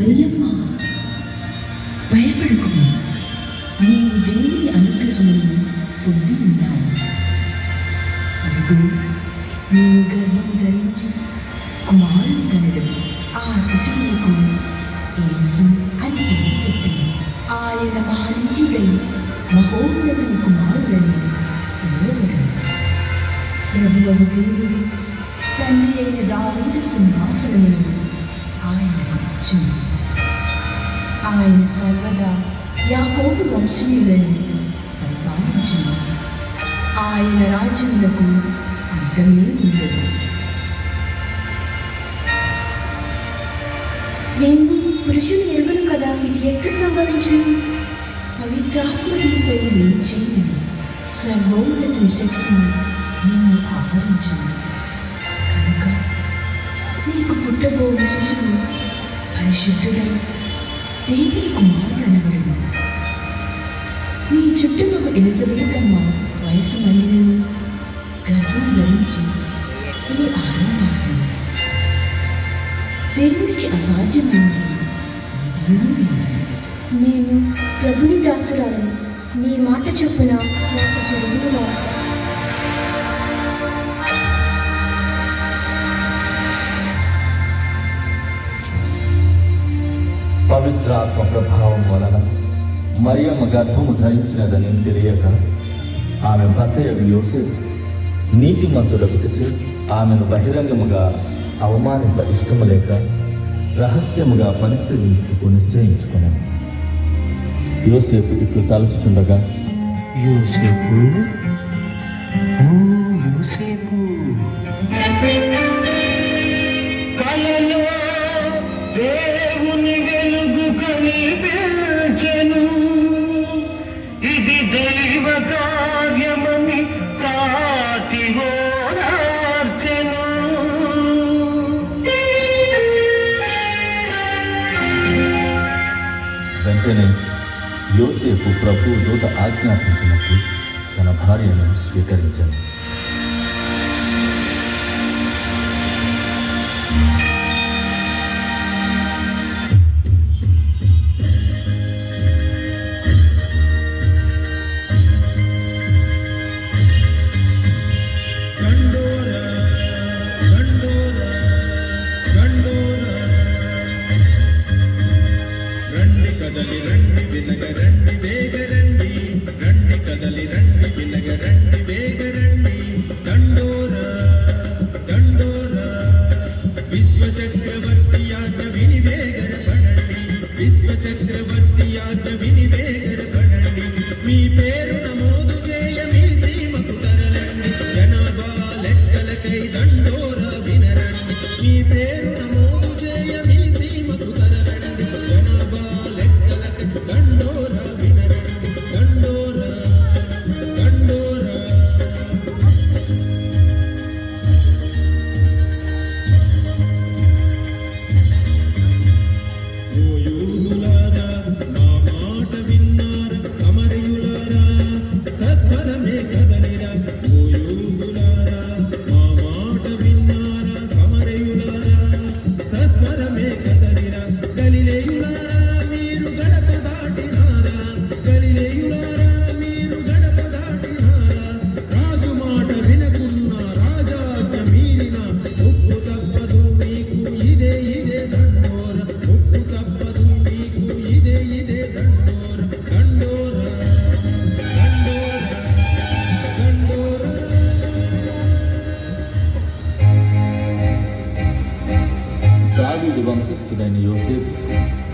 మరియమ్మ, భయపడకుము, నీవు దేవుని అనుగ్రహమును పొంది ఉన్నావు. అదిగో, నీవు గర్భం ధరించి కుమారుని కనెదవు. ఆ శిశువులకు యేసు అని పేరు పెట్టెను. ఆయన మహనీయుడై మహోన్నతుని కుమారుడని పిలువబడెను. ప్రభువగు దేవుడు తండ్రి అయిన దావీదు సింహాసనమును ఆయనకు ఇచ్చెను. ఆయన సర్వదా యాకోబు వంశీయులను పరిపాలించును. ఆయన రాజ్యములకు అంతమే ఉండదు. నేను పురుషుని ఎరుగును కదా, ఇది ఎట్లు సంభవించు? పవిత్రాత్మదేవుపై నేను చేయను. సర్వోన్నతుని శక్తి నిన్ను ఆవరించను. కనుక నీకు పుట్టబోవు శిశువు పరిశుద్ధుడై దేవుని కుమారుడు అనబడును. నీ చుట్టూ ఎలిజబెతమ్మ వయసు మళ్ళీ గర్భం ధరించి ఇది 6వ మాసం. దేవునికి అసాధ్యమైనది ఏదీ లేదు. నేను ప్రభుని దాసురాలను, నీ మాట చొప్పున నాకు జరుగును. పవిత్రాత్మ ప్రభావం వలన మరియమ్మ గర్భము ధరించినదని తెలియక ఆమె భర్త యోసేపు నీతిమంతుడగుటచే ఆమెను బహిరంగముగా అవమానింప ఇష్టము లేక రహస్యముగా పరిత్యజించుటకు నిశ్చయించుకున్నాను. యోసేపు ఇట్లు తలచుచుండగా, యోసేపు, ఓ యోసేపు, కలలో దేవుని వెలుగు కనిపించెను, ఇది దైవ కార్యమని కాటి ఓదార్చెను. వెంటనే యోసేపు ప్రభువు దూత ఆజ్ఞాపించినట్టు తన భార్యను స్వీకరించాను. మీ పేరు నమోదు చేయ మీ సీమకు తరలండి, జనాభా లెక్కలకై దండోరా వినరండి. మీ పేరు నమోదు చేయ మీ సీమకు తరలండి, జనాభా లెక్కలకై దండోరా వినరండి. దండోరా దండోరా. ఓ యూదులారా, నా మాట విన్నారా, సమరయులారా, సత్వరమే కదలిరా. ఓ యూదులారా, మా మాట విన్నారా, సమరయులారా, సత్వరమే కదలిరా. గలిలయులారా, మీరు గడప దాటినారా, గలిలయులారా, మీరు గడప దాటినారా. రాజు మాట వినకున్నా, రాజాజ్ఞ మీరిన, ఉప్పు తప్పదు మీకు ఇదే ఇదే దండోర. ఉప్పు తప్పదు మీకు ఇదే ఇదే దండోర. దండోర దండోర దండోర. దావీదు వంశస్థుడైన యోసేపు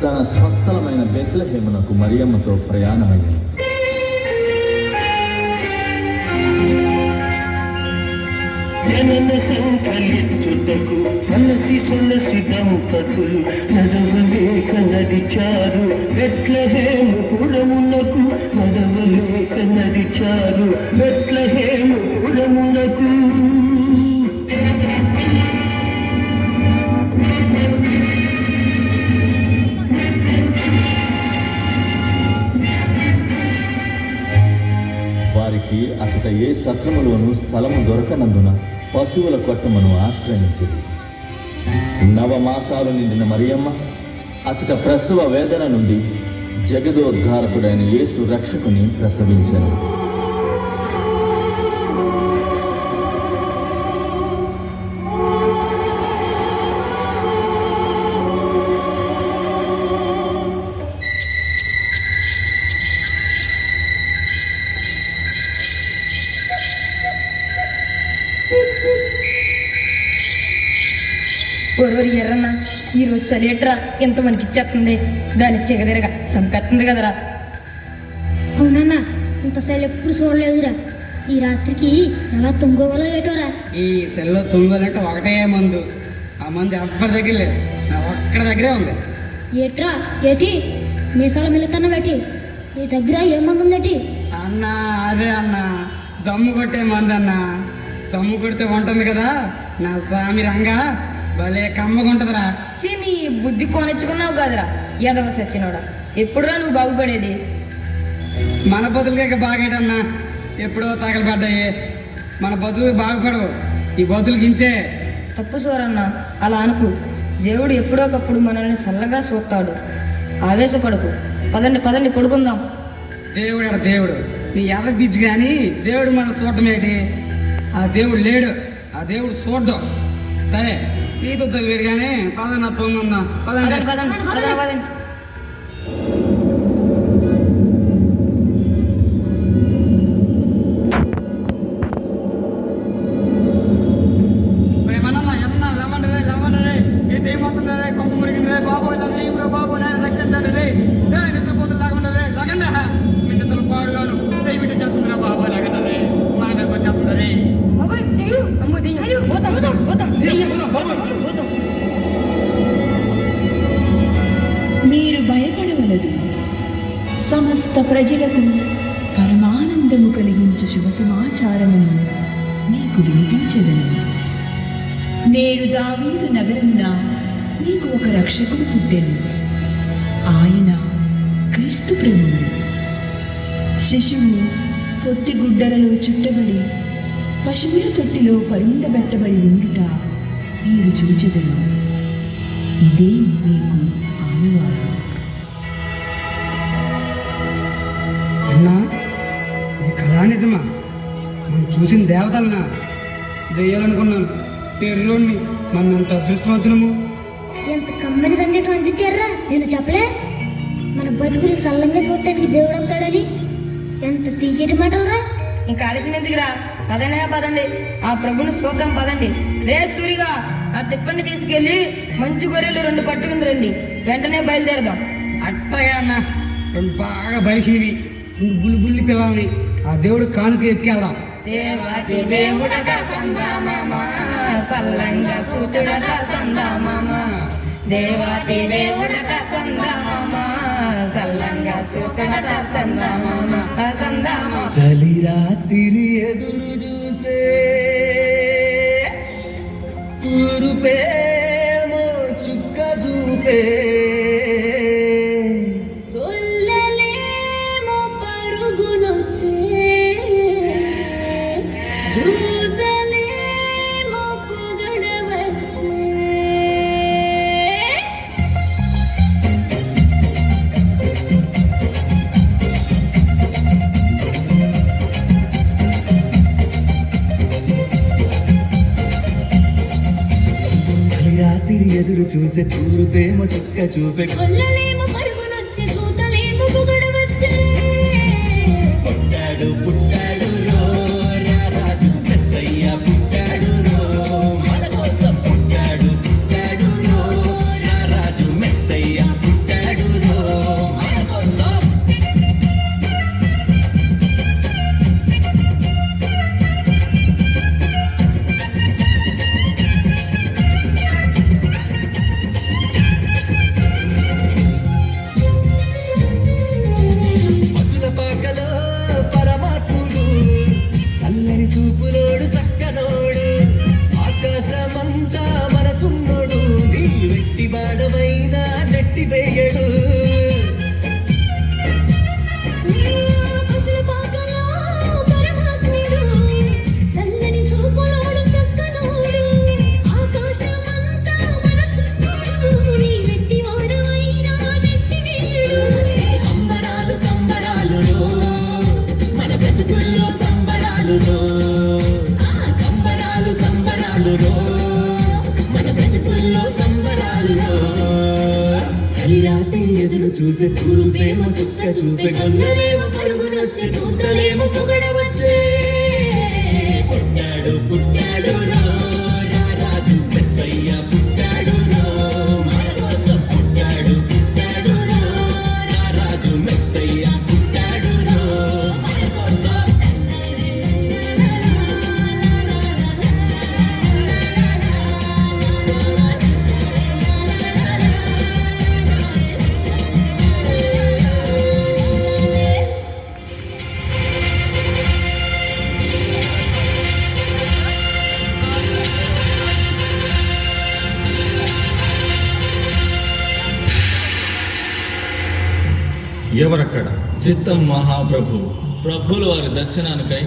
తన స్వస్థలమైన బెత్లెహేమునకు మరియమ్మతో ప్రయాణమయ్యాడు. జనన సంకలించుటకు మనసి సొలసి దంపతులు నడవలేక నడిచారు, బెత్లెహేము పురమునకు నడవలేక నడిచారు, బెత్లెహేము పురమునకు. వారికి అచట ఏ సత్రములోనూ స్థలము దొరకనందున పశువుల కొట్టమును ఆశ్రయించింది. 9 మాసాలు నిండిన మరియమ్మ అచట ప్రసవ వేదన నుండి జగదోద్ధారకుడైన యేసు రక్షకుని ప్రసవించెను. ఒరవరి ఎర్రన్న ఈరోజు సలేట్రా ఎంత మనకి ఇచ్చేస్తుంది దాని సిగదిరగా చంపేస్తుంది కదరా. అవునన్నా ఇంత సెల్ ఎప్పుడు చూడలేదురా. ఈ రాత్రికి ఎలా తుంగోవాలో ఏటోరా. ఈ సెల్లో తుంగోలంటే ఒకటే మందు. ఆ మందు ఎవ్వరి దగ్గర లేదు, నా ఒక్కడి దగ్గరే ఉంది. ఏట్రా ఏటి మీసాల మిల్లతన్న పెట్టి నీ దగ్గర ఏమంది ఉందేటి? అన్న అదే అన్న, దమ్ము కొట్టే మందు అన్న. దమ్ము కొడితే ఉంటుంది కదా నా సామి రంగా, భలే కమ్మగుంటదిరా. నీ బుద్ధి పోనిచ్చుకున్నావు కాదురా ఎదవ సచ్చినోడా. ఎప్పుడురా నువ్వు బాగుపడేది? మన బతులకే బాగేటన్నా, ఎప్పుడో తగలబడ్డాయి. మన బతులు బాగుపడవు, ఈ బతులకి ఇంతే. తప్పు సోరన్న, అలా అనుకు. దేవుడు ఎప్పుడోకప్పుడు మనల్ని చల్లగా చూస్తాడు. ఆవేశపడకు. పదండి పదండి పడుకుందాం. దేవుడు అడ దేవుడు నీ ఎద బిజ్జి కానీ దేవుడు మనం చూడటం ఏంటి? ఆ దేవుడు లేడు, ఆ దేవుడు చూడ్డం. సరే నీతో తెలియదు కానీ పదన్న తొంగుందాం. పదండి పదండి పదండి పదండి. మీరు భయపడవలదు. సమస్త ప్రజలకు పరమానందము కలిగించు శుభ సమాచారమును మీకు వినిపించదను. నేడు దావీదు నగరమున మీకు ఒక రక్షకుడు పుట్టెను. ఆయన క్రీస్తు ప్రభువు. శిశువు పొత్తి గుడ్డలలో చుట్టబడి పశువుల తొట్టిలో పరుండబెట్టబడి ఉండుట మీరు చూచెదరు. ఇదే మీకు ఆనవాలు. అన్నా ఇది కళా నిజమా? మనం చూసిన దేవతలనా? దెయ్యాలనుకున్నాను. పేరులోని మనం ఎంత అదృష్టవంతులము. ఎంత కమ్మని సందేశం అందించారా, నేను చెప్పలే? మన బతుకులు సల్లంగా చూడటానికి దేవుడు వస్తాడని. ఎంత తీయటి మాటలురా. ఇంకా ఆలస్యం ఎందుకురా? పదండి పదండి, ఆ ప్రభుని చూద్దాం పదండి. రే సూరిగా, ఆ తిప్పని తీసుకెళ్లి మంచి గొర్రెలు 2 పట్టుకుని రండి. వెంటనే బయలుదేరదాం. అట్టగా అన్న, బాగా బయసివి బుల్లి పిల్లల్ని ఆ దేవుడు కానుక ఎత్తుకెళ్దాం. దేవాతి దేవుడట సందామామ, సల్లంగా సూతుడట సందామామ. దేవాతి దేవుడట సందామామ, సల్లంగా సూతుడట సందామామ. సందామ చలి రాత్రి ఎదురు చూసే తూరుపేమో చుక్క చూపే. ఎదురు చూసే తూరుపేమో చుక్క చూపే. పుట్టాడు పుట్టాడు రో రారాజు మెస్సయ్య పుట్టాడు రో, మన కోసం పుట్టాడు పుట్టాడు రో రారాజు మెస్సయ్య పుట్టాడు రో, మన కోసం. తల్లిరాతే ఎదురు చూసే చూపేమో చుక్క చూపే గొల్లలేమో పరుగునొచ్చే దూతలేమో పొగడవచ్చే పుట్టాడు పుట్టాడు రో రారాజు మెస్సయ్య పుట్టాడు రో మన కోసం పుట్టాడు పుట్టాడు రో రారాజు మెస్సయ్య పుట్టాడు రో మన కోసం ఎవరక్కడ? చిత్తం మహాప్రభు. ప్రభువుల వారి దర్శనానికై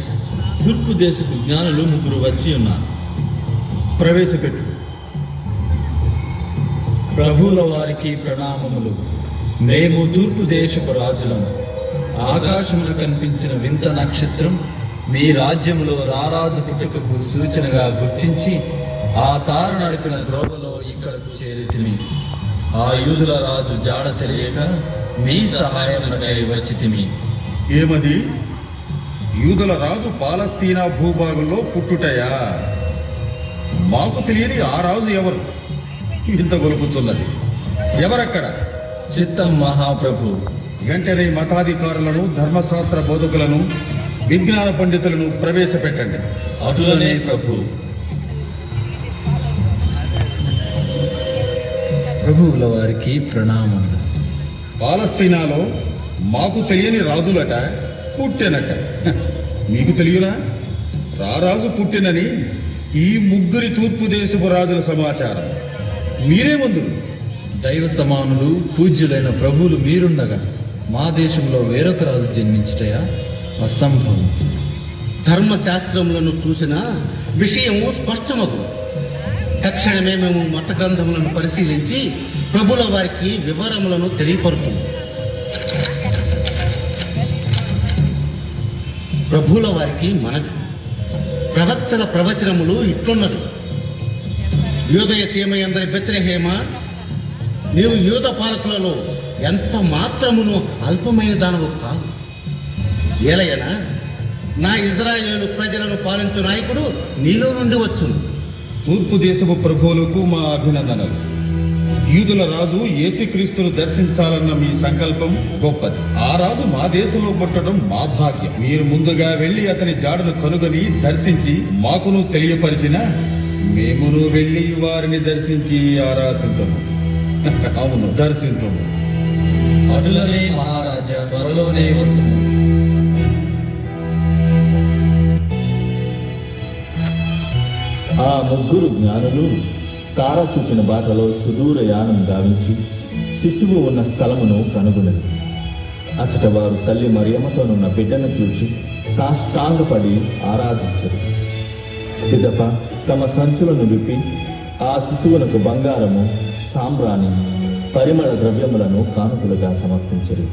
తూర్పు దేశపు జ్ఞానులు 3 వచ్చి ఉన్నారు. ప్రవేశపెట్టు. ప్రభువుల వారికి ప్రణామములు. మేము తూర్పు దేశపు రాజులము. ఆకాశమున కనిపించిన వింత నక్షత్రం మీ రాజ్యంలో రారాజు పుట్టుకకు సూచనగా గుర్తించి ఆ తార నడిపిన ద్రోవలో ఇక్కడకు చేరితిమి. ఆ యూదుల రాజు జాడ తెలియక మీ సహాయమునకై వచ్చితిమి. ఏమది? యూదుల రాజు పాలస్తీనా భూభాగంలో పుట్టుటయా? మాకు తెలియని ఆ రాజు ఎవరు? ఇంత గొలుపుచున్నది. ఎవరక్కడ? చిత్తం మహాప్రభు. వెంటనే మతాధికారులను, ధర్మశాస్త్ర బోధకులను, విజ్ఞాన పండితులను ప్రవేశపెట్టండి. అటులనే ప్రభు. ప్రభువుల వారికి ప్రణామం. పాలస్తీనాలో మాకు తెలియని రాజులట పుట్టెనట. మీకు తెలియనా? రారాజు పుట్టినని ఈ 3 తూర్పు దేశపు రాజుల సమాచారం. మీరే మందులు. దైవ సమానులు పూజ్యులైన ప్రభువులు మీరుండగా మా దేశంలో వేరొక రాజు జన్మించుటయా? అసంభవం. ధర్మశాస్త్రములను చూసిన విషయము స్పష్టమగు. తక్షణమే మేము మత గ్రంథములను పరిశీలించి ప్రభుల వారికి వివరములను తెలియపరుతుంది. ప్రభుల వారికి మనవి. ప్రవక్తల ప్రవచనములు ఇట్లున్నవి. యూదయ సీమయందరి బెత్లెహేమ, నీవు యూద పాలకులలో ఎంత మాత్రమును అల్పమైన దానవు కాదు. ఏలయనా నా ఇజ్రాయేలు ప్రజలను పాలించు నాయకుడు నీలో నుండి వచ్చును. తూర్పు దేశపు ప్రభువులకు మా అభినందనలు. యూదుల రాజు యేసుక్రీస్తును దర్శించాలన్న మీ సంకల్పం గొప్పది. ఆ రాజు మా దేశంలో పుట్టడం మా భాగ్యం. మీరు ముందుగా వెళ్ళి అతని జాడను కనుగొని దర్శించి మాకును తెలియపరిచిన మేమును వెళ్ళి వారిని దర్శించి ఆరాధించము. అవును, దర్శించము. అటులనే మహారాజా, త్వరలోనే వద్దుము. ఆ 3 జ్ఞానులు తార చూపిన బాటలో సుదూర యానం గావించి శిశువు ఉన్న స్థలమును కనుగొనరు. అచట వారు తల్లి మరియమ్మతోనున్న బిడ్డను చూచి సాష్టాంగపడి ఆరాధించరు. పిదప తమ సంచులను విప్పి ఆ శిశువునకు బంగారము, సాంబ్రాణి, పరిమళ ద్రవ్యములను కానుకలుగా సమర్పించరు.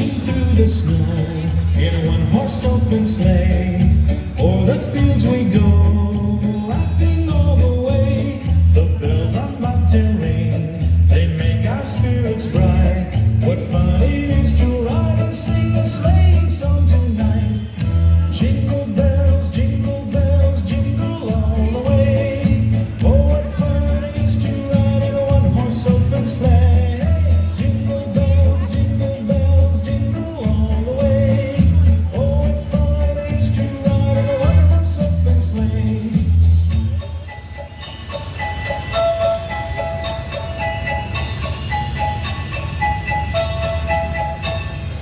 dashing through the snow in a one-horse open sleigh. O'er the fields we go, laughing all the way. The bells on Bobtail ring, they make our spirits bright. What fun it is to ride and sing a sleighing song tonight. Jingle bells, jingle all the way. Oh, what fun it is to ride in a one-horse open sleigh. Jingle bells, jingle all the way. Oh, what fun it is to ride in a one-horse open sleigh.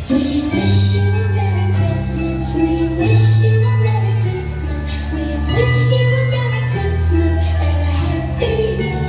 We wish you a Merry Christmas. We wish you a Merry Christmas. We wish you a Merry Christmas and a Happy New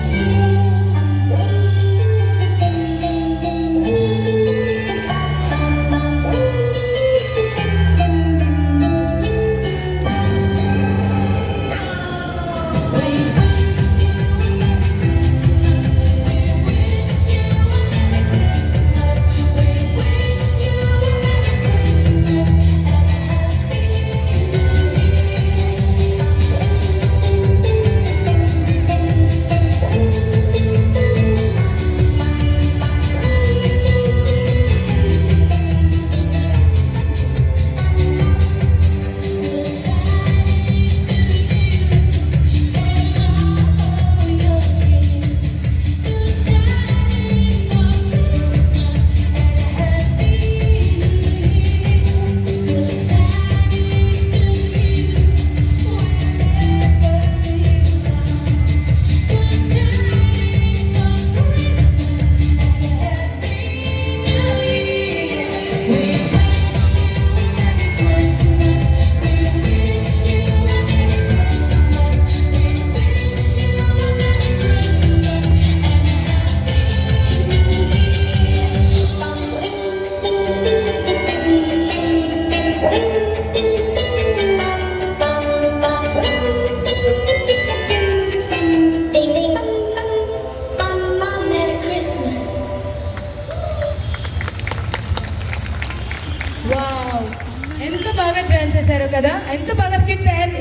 Merry Christmas. Wow, ఎంత బాగా dance చేశారు కదా, ఎంత బాగా skit తయారు